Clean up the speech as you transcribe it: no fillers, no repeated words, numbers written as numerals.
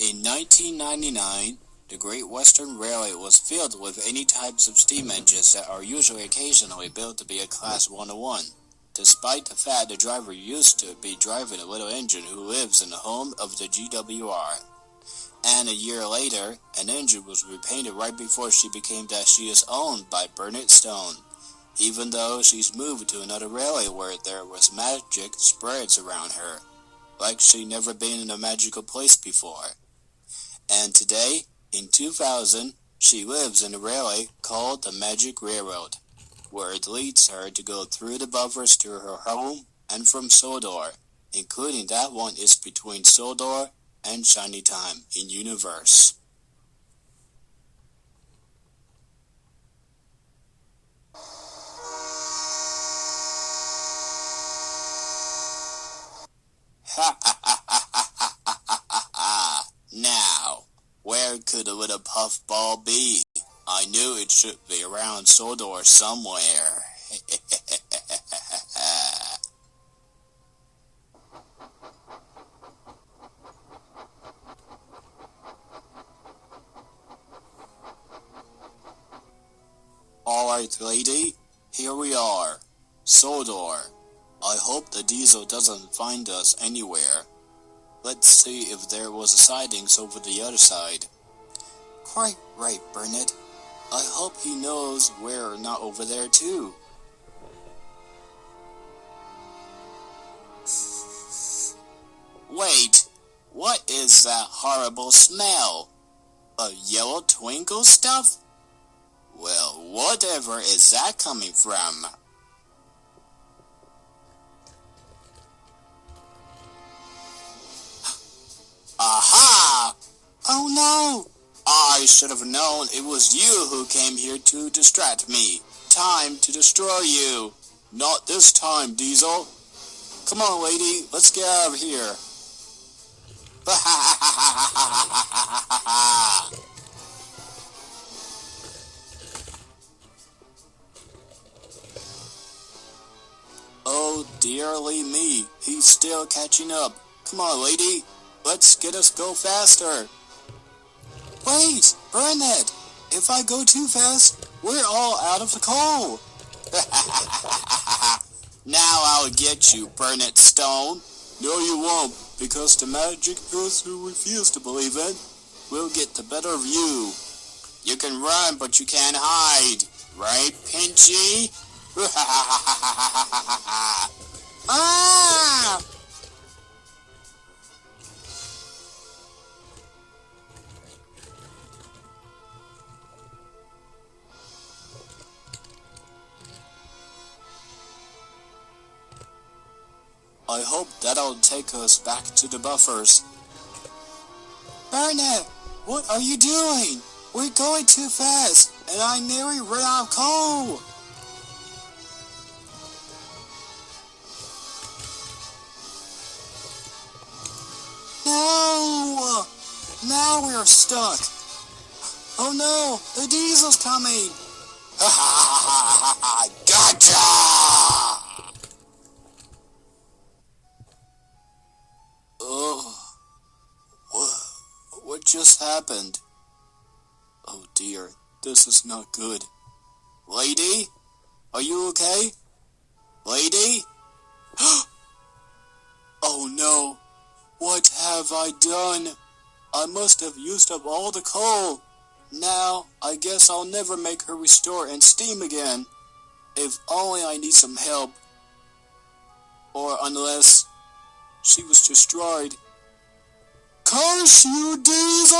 In 1999, the Great Western Railway was filled with any types of steam engines that are usually occasionally built to be a Class 101, despite the fact the driver used to be driving a little engine who lives in the home of the GWR. And a year later, an engine was repainted right before she became that she is owned by Bernard Stone, even though she's moved to another railway where there was magic spreads around her, like she'd never been in a magical place before. And today, in 2000, she lives in a railway called the Magic Railroad, where it leads her to go through the buffers to her home and from Sodor, including that one is between Sodor and Shiny Time in Universe. Ha ha ha ha ha ha ha ha! Now, where could a little puffball be? I knew it should be around Sodor somewhere. Alright, lady, here we are. Sodor. I hope the diesel doesn't find us anywhere. Let's see if there was a sightings over the other side. Quite right, Bernard. I hope he knows we're not over there too. Wait, what is that horrible smell? A yellow twinkle stuff? Well, whatever is that coming from? Aha! Oh no! I should have known it was you who came here to distract me. Time to destroy you. Not this time, Diesel. Come on, lady, let's get out of here. Oh, dearly me, he's still catching up. Come on, lady, let's get us go faster. Wait, Bernard, if I go too fast, we're all out of the coal. Now I'll get you, Bernard Stone. No, you won't, because the magic person who refuse to believe it will get the better of you. You can run, but you can't hide. Right, Pinchy? Ah! I hope that'll take us back to the buffers. Bernard, what are you doing? We're going too fast, and I nearly ran out of coal. No! Now we're stuck. Oh no, the diesel's coming. Gotcha! What just happened? Oh dear, this is not good. Lady? Are you okay? Lady? Oh no, what have I done? I must have used up all the coal. Now, I guess I'll never make her restore and steam again. If only I need some help. Or unless she was destroyed. Curse you, Diesel!